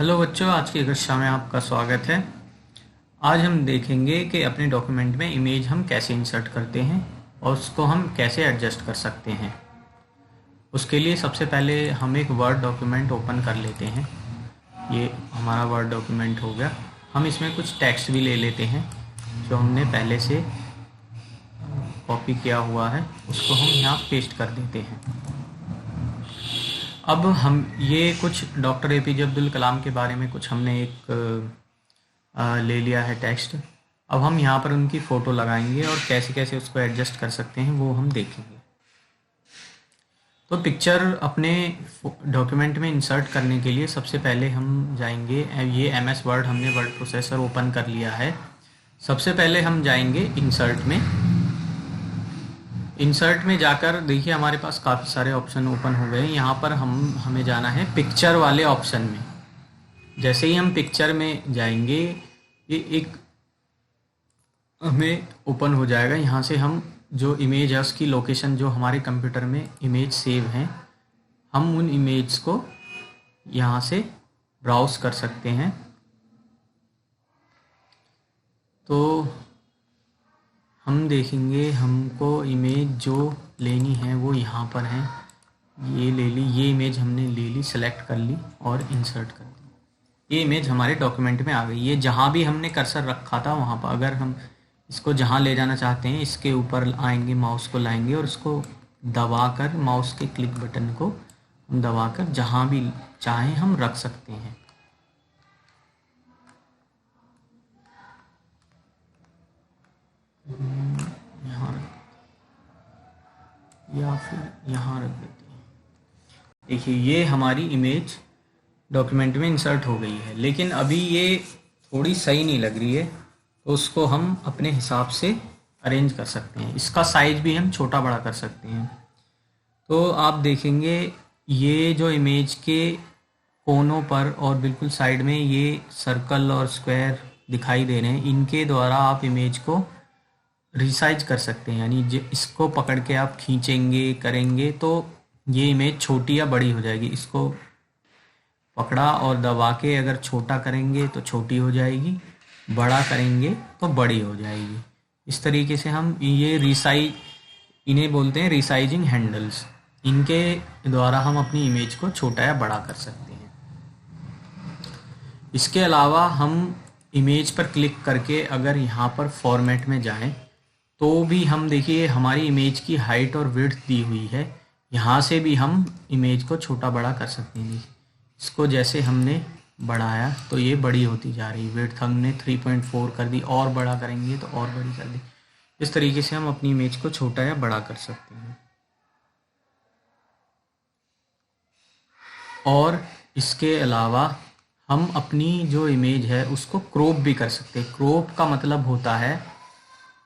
Hello बच्चों, आज की कक्षा में आपका स्वागत है। आज हम देखेंगे कि अपने डॉक्यूमेंट में इमेज हम कैसे इंसर्ट करते हैं और उसको हम कैसे एडजस्ट कर सकते हैं। उसके लिए सबसे पहले हम एक वर्ड डॉक्यूमेंट ओपन कर लेते हैं। ये हमारा वर्ड डॉक्यूमेंट हो गया। हम इसमें कुछ टेक्स्ट भी ले लेते हैं जो हमने पहले से कॉपी किया हुआ है, उसको हम यहाँ पेस्ट कर देते हैं। अब हम ये कुछ डॉक्टर एपीजे अब्दुल कलाम के बारे में कुछ हमने एक ले लिया है टेक्स्ट। अब हम यहाँ पर उनकी फ़ोटो लगाएंगे और कैसे कैसे उसको एडजस्ट कर सकते हैं वो हम देखेंगे। तो पिक्चर अपने डॉक्यूमेंट में इंसर्ट करने के लिए सबसे पहले हम जाएंगे, ये एमएस वर्ड हमने वर्ड प्रोसेसर ओपन कर लिया है। सबसे पहले हम जाएंगे इंसर्ट में। इंसर्ट में जाकर देखिए हमारे पास काफ़ी सारे ऑप्शन ओपन हो गए। यहाँ पर हमें जाना है पिक्चर वाले ऑप्शन में। जैसे ही हम पिक्चर में जाएंगे ये एक हमें ओपन हो जाएगा। यहाँ से हम जो इमेज है उसकी लोकेशन जो हमारे कंप्यूटर में इमेज सेव हैं, हम उन इमेज को यहाँ से ब्राउज कर सकते हैं। तो हम देखेंगे हमको इमेज जो लेनी है वो यहाँ पर है, ये ले ली, ये इमेज हमने ले ली, सेलेक्ट कर ली और इंसर्ट कर दी। ये इमेज हमारे डॉक्यूमेंट में आ गई। ये जहाँ भी हमने कर्सर रखा था वहाँ पर, अगर हम इसको जहाँ ले जाना चाहते हैं इसके ऊपर आएंगे, माउस को लाएंगे और इसको दबाकर, माउस के क्लिक बटन को हम दबाकर जहाँ भी चाहें हम रख सकते हैं। यहाँ या फिर यहाँ रख देते हैं। देखिए ये हमारी इमेज डॉक्यूमेंट में इंसर्ट हो गई है, लेकिन अभी ये थोड़ी सही नहीं लग रही है, तो उसको हम अपने हिसाब से अरेंज कर सकते हैं। इसका साइज भी हम छोटा बड़ा कर सकते हैं। तो आप देखेंगे ये जो इमेज के कोनों पर और बिल्कुल साइड में ये सर्कल और स्क्वायर दिखाई दे रहे हैं, इनके द्वारा आप इमेज को रिसाइज कर सकते हैं। यानी इसको पकड़ के आप खींचेंगे करेंगे तो ये इमेज छोटी या बड़ी हो जाएगी। इसको पकड़ा और दबा के अगर छोटा करेंगे तो छोटी हो जाएगी, बड़ा करेंगे तो बड़ी हो जाएगी। इस तरीके से हम ये इन्हें बोलते हैं रिसाइजिंग हैंडल्स। इनके द्वारा हम अपनी इमेज को छोटा या बड़ा कर सकते हैं। इसके अलावा हम इमेज पर क्लिक करके अगर यहाँ पर फॉर्मेट में जाएं तो भी हम देखिए हमारी इमेज की हाइट और विड्थ दी हुई है। यहाँ से भी हम इमेज को छोटा बड़ा कर सकते हैं। इसको जैसे हमने बढ़ाया तो ये बड़ी होती जा रही। विड्थ हमने 3.4 कर दी, और बड़ा करेंगे तो और बड़ी कर दी। इस तरीके से हम अपनी इमेज को छोटा या बड़ा कर सकते हैं। और इसके अलावा हम अपनी जो इमेज है उसको क्रॉप भी कर सकते हैं। क्रॉप का मतलब होता है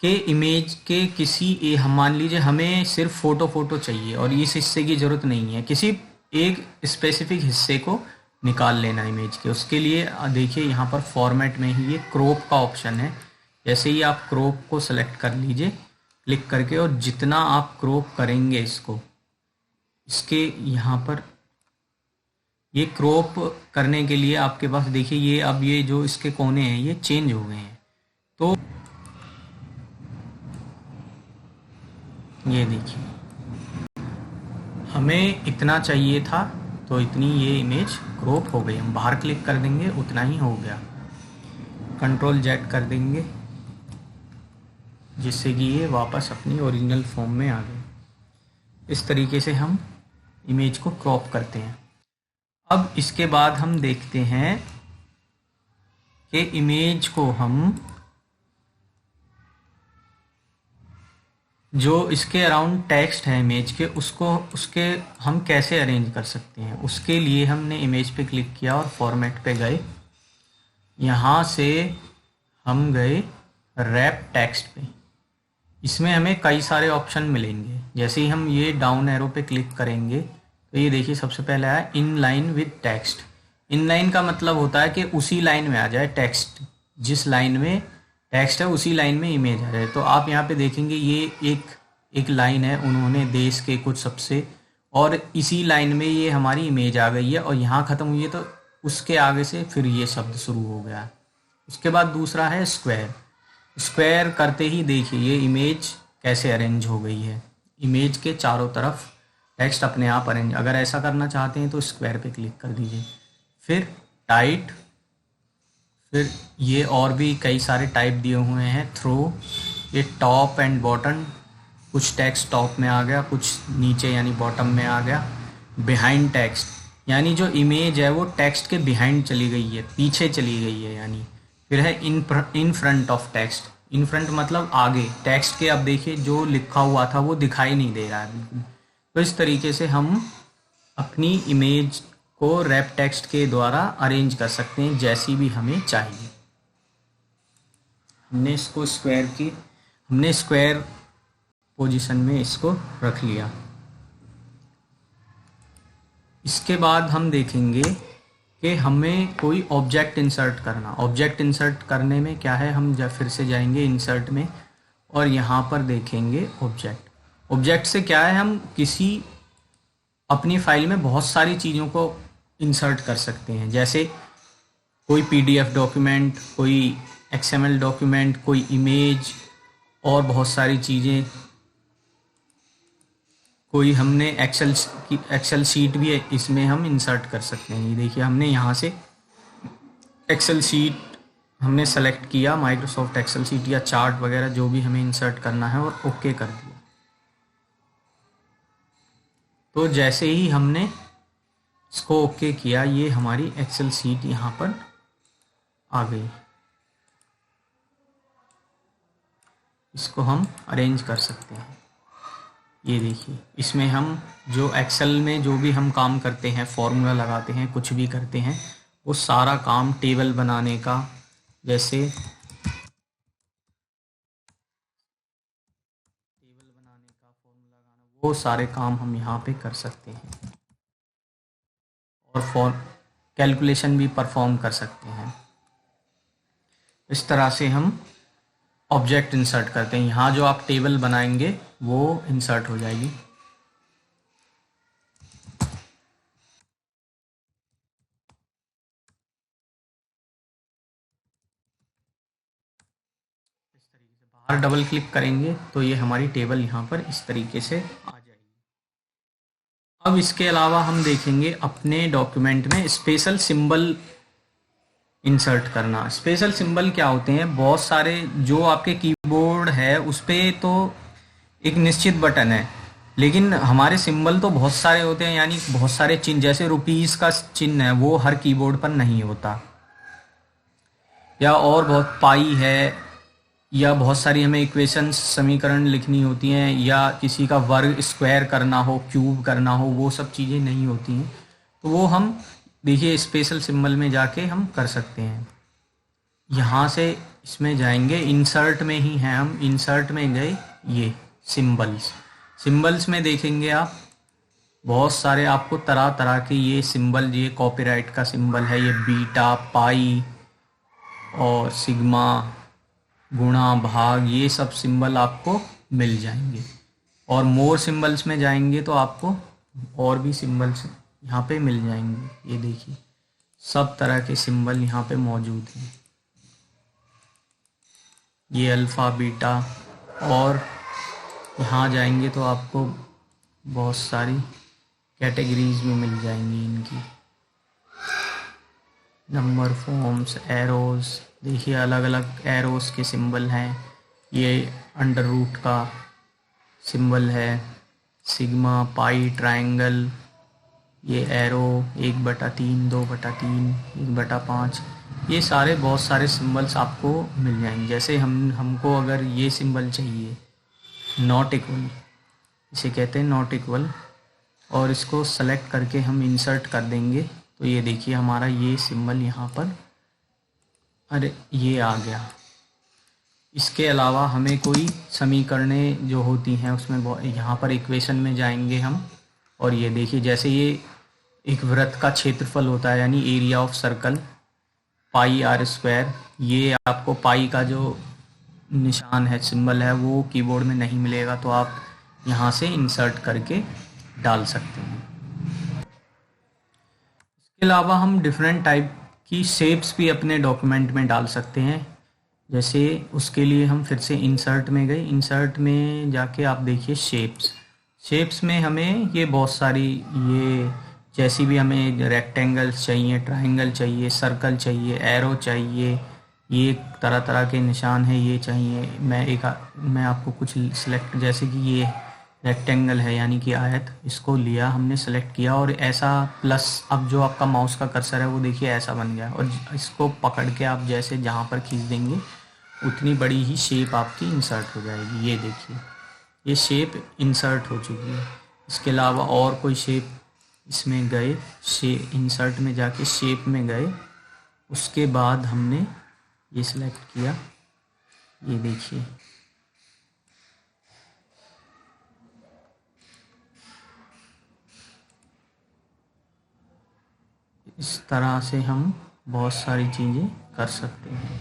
कि इमेज के किसी हम मान लीजिए हमें सिर्फ फ़ोटो चाहिए और इस हिस्से की ज़रूरत नहीं है, किसी एक स्पेसिफिक हिस्से को निकाल लेना इमेज के। उसके लिए देखिए यहाँ पर फॉर्मेट में ही ये क्रॉप का ऑप्शन है। जैसे ही आप क्रॉप को सेलेक्ट कर लीजिए क्लिक करके, और जितना आप क्रॉप करेंगे इसको, इसके यहाँ पर ये क्रॉप करने के लिए आपके पास देखिए ये अब ये जो इसके कोने हैं ये चेंज हो गए हैं। तो ये देखिए हमें इतना चाहिए था तो इतनी ये इमेज क्रॉप हो गई। हम बाहर क्लिक कर देंगे उतना ही हो गया। कंट्रोल जेड कर देंगे जिससे कि ये वापस अपनी ओरिजिनल फॉर्म में आ गई। इस तरीके से हम इमेज को क्रॉप करते हैं। अब इसके बाद हम देखते हैं कि इमेज को हम जो इसके अराउंड टेक्स्ट है इमेज के उसके हम कैसे अरेंज कर सकते हैं। उसके लिए हमने इमेज पे क्लिक किया और फॉर्मेट पे गए। यहाँ से हम गए रैप टेक्स्ट पे। इसमें हमें कई सारे ऑप्शन मिलेंगे। जैसे ही हम ये डाउन एरो पे क्लिक करेंगे तो ये देखिए सबसे पहले आया in line with text. In line का मतलब होता है कि उसी लाइन में आ जाए टेक्स्ट, जिस लाइन में टेक्स्ट है उसी लाइन में इमेज आ जाए। तो आप यहाँ पे देखेंगे ये एक लाइन है उन्होंने देश के कुछ सबसे, और इसी लाइन में ये हमारी इमेज आ गई है और यहाँ ख़त्म हुई है। तो उसके आगे से फिर ये शब्द शुरू हो गया। उसके बाद दूसरा है स्क्वायर। स्क्वायर करते ही देखिए ये इमेज कैसे अरेंज हो गई है। इमेज के चारों तरफ टेक्स्ट अपने आप अरेंज। अगर ऐसा करना चाहते हैं तो स्क्वायर पे क्लिक कर दीजिए। फिर टाइट, फिर ये और भी कई सारे टाइप दिए हुए हैं। थ्रो, ये टॉप एंड बॉटम, कुछ टेक्स्ट टॉप में आ गया, कुछ नीचे यानी बॉटम में आ गया। बिहाइंड टेक्स्ट, यानी जो इमेज है वो टेक्स्ट के बिहाइंड चली गई है, पीछे चली गई है यानी। फिर है in front of text. In front मतलब आगे टेक्स्ट के। अब देखिए जो लिखा हुआ था वो दिखाई नहीं दे रहा है बिल्कुल। तो इस तरीके से हम अपनी इमेज को रैप टेक्स्ट के द्वारा अरेंज कर सकते हैं जैसी भी हमें चाहिए। हमने इसको स्क्वायर पोजीशन में इसको रख लिया। इसके बाद हम देखेंगे कि हमें कोई ऑब्जेक्ट इंसर्ट करना। ऑब्जेक्ट इंसर्ट करने में क्या है, हम जब फिर से जाएंगे इंसर्ट में और यहाँ पर देखेंगे ऑब्जेक्ट। ऑब्जेक्ट से क्या है, हम किसी अपनी फाइल में बहुत सारी चीज़ों को इंसर्ट कर सकते हैं। जैसे कोई PDF डॉक्यूमेंट, कोई XML डॉक्यूमेंट, कोई इमेज और बहुत सारी चीज़ें। कोई हमने एक्सेल शीट भी इसमें हम इंसर्ट कर सकते हैं। ये देखिए हमने यहाँ से एक्सेल शीट हमने सेलेक्ट किया, माइक्रोसॉफ्ट एक्सेल शीट या चार्ट वगैरह जो भी हमें इंसर्ट करना है, और ओके कर दिया। तो जैसे ही हमने इसको ओके किया ये हमारी एक्सेल शीट यहाँ पर आ गई। इसको हम अरेंज कर सकते हैं। ये देखिए इसमें हम जो एक्सेल में जो भी हम काम करते हैं, फॉर्मूला लगाते हैं, कुछ भी करते हैं, वो सारा काम टेबल बनाने का, जैसे टेबल बनाने का, फॉर्मूला लगाना, वो सारे काम हम यहाँ पे कर सकते हैं। और कैलकुलेशन भी परफॉर्म कर सकते हैं। इस तरह से हम ऑब्जेक्ट इंसर्ट करते हैं। यहाँ जो आप टेबल बनाएंगे वो इंसर्ट हो जाएगी। इस तरीके से बाहर डबल क्लिक करेंगे तो ये हमारी टेबल यहाँ पर इस तरीके से आ जाएगी। अब इसके अलावा हम देखेंगे अपने डॉक्यूमेंट में स्पेशल सिंबल इंसर्ट करना। स्पेशल सिंबल क्या होते हैं, बहुत सारे जो आपके कीबोर्ड है उस पर तो एक निश्चित बटन है, लेकिन हमारे सिंबल तो बहुत सारे होते हैं, यानी बहुत सारे चिन्ह। जैसे रुपीस का चिन्ह है वो हर कीबोर्ड पर नहीं होता, या और बहुत पाई है, या बहुत सारी हमें इक्वेशंस समीकरण लिखनी होती हैं, या किसी का वर्ग स्क्वायर करना हो, क्यूब करना हो, वो सब चीज़ें नहीं होती हैं। तो वो हम देखिए स्पेशल सिंबल में जाके हम कर सकते हैं। यहाँ से इसमें जाएंगे, इंसर्ट में ही हैं हम, इंसर्ट में गए, ये सिंबल्स में देखेंगे आप बहुत सारे आपको तरह तरह के ये सिंबल, ये कॉपीराइट का सिंबल है, ये बीटा, पाई और सिग्मा, गुणा, भाग, ये सब सिंबल आपको मिल जाएंगे। और मोर सिंबल्स में जाएंगे तो आपको और भी सिंबल्स यहाँ पे मिल जाएंगे। ये देखिए सब तरह के सिंबल यहाँ पे मौजूद हैं। ये अल्फ़ा, बीटा, और यहाँ जाएंगे तो आपको बहुत सारी कैटेगरीज में मिल जाएंगी इनकी। नंबर फॉर्म्स, एरोज़, देखिए अलग अलग एरोज़ के सिंबल हैं। ये अंडर रूट का सिंबल है, सिग्मा, पाई, ट्रायंगल, ये एरो, 1/3, 2/3, 1/5, ये सारे बहुत सारे सिंबल्स आपको मिल जाएंगे। जैसे हमको अगर ये सिंबल चाहिए, नॉट इक्वल, इसे कहते हैं नॉट इक्वल, और इसको सेलेक्ट करके हम इंसर्ट कर देंगे तो ये देखिए हमारा ये सिंबल यहाँ पर, अरे ये आ गया। इसके अलावा हमें कोई समीकरणें जो होती हैं उसमें यहाँ पर इक्वेशन में जाएंगे हम, और ये देखिए जैसे ये एक वृत्त का क्षेत्रफल होता है यानी area of circle, pi r², ये आपको पाई का जो निशान है, सिंबल है, वो कीबोर्ड में नहीं मिलेगा, तो आप यहाँ से इंसर्ट करके डाल सकते हैं। इसके अलावा हम डिफरेंट टाइप की शेप्स भी अपने डॉक्यूमेंट में डाल सकते हैं। जैसे उसके लिए हम फिर से इंसर्ट में गए, इंसर्ट में जाके आप देखिए शेप्स में हमें ये बहुत सारी, ये जैसी भी हमें रेक्टेंगल्स चाहिए, ट्रायंगल चाहिए, सर्कल चाहिए, एरो चाहिए, ये तरह तरह के निशान है ये चाहिए। मैं आपको कुछ सिलेक्ट, जैसे कि ये रेक्टेंगल है यानी कि आयत, इसको लिया हमने, सेलेक्ट किया और ऐसा प्लस, अब जो आपका माउस का कर्सर है वो देखिए ऐसा बन गया, और इसको पकड़ के आप जैसे जहाँ पर खींच देंगे उतनी बड़ी ही शेप आपकी इंसर्ट हो जाएगी। ये देखिए ये शेप इंसर्ट हो चुकी है। इसके अलावा और कोई शेप, इसमें गए, इंसर्ट में जाके शेप में गए, उसके बाद हमने ये सिलेक्ट किया, ये देखिए इस तरह से हम बहुत सारी चीज़ें कर सकते हैं।